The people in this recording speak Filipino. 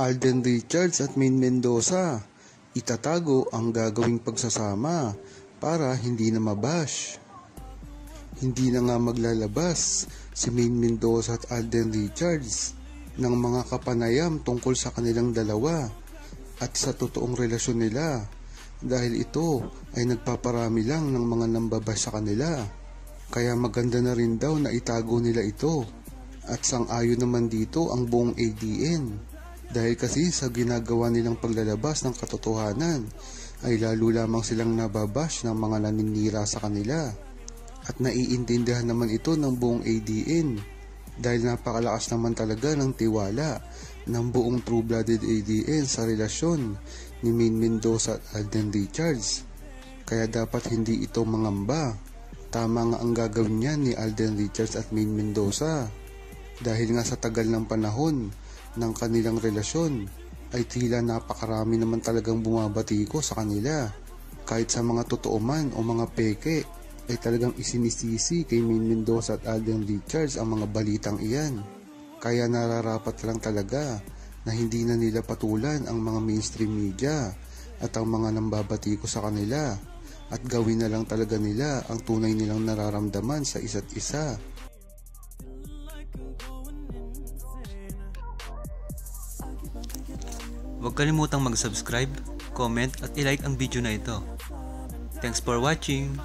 Alden Richards at Maine Mendoza, itatago ang gagawing pagsasama para hindi na mabash. Hindi na nga maglalabas si Maine Mendoza at Alden Richards ng mga kapanayam tungkol sa kanilang dalawa at sa totoong relasyon nila dahil ito ay nagpaparami lang ng mga nambabash sa kanila. Kaya maganda na rin daw na itago nila ito at sang-ayon naman dito ang buong ADN. Dahil kasi sa ginagawa nilang paglalabas ng katotohanan ay lalo lamang silang nababash ng mga naninira sa kanila. At naiintindihan naman ito ng buong ADN dahil napakalakas naman talaga ng tiwala ng buong true-blooded ADN sa relasyon ni Maine Mendoza at Alden Richards. Kaya dapat hindi ito mangamba. Tama nga ang gagawin niya ni Alden Richards at Maine Mendoza dahil nga sa tagal ng panahon ng kanilang relasyon ay tila napakarami naman talagang bumabati ko sa kanila. Kahit sa mga totoo man o mga peke ay talagang isinisisi kay Maine Mendoza at Alden Richards ang mga balitang iyan. Kaya nararapat lang talaga na hindi na nila patulan ang mga mainstream media at ang mga nambabati ko sa kanila at gawin na lang talaga nila ang tunay nilang nararamdaman sa isa't isa. Huwag kalimutang mag-subscribe, comment at i-like ang video na ito. Thanks for watching!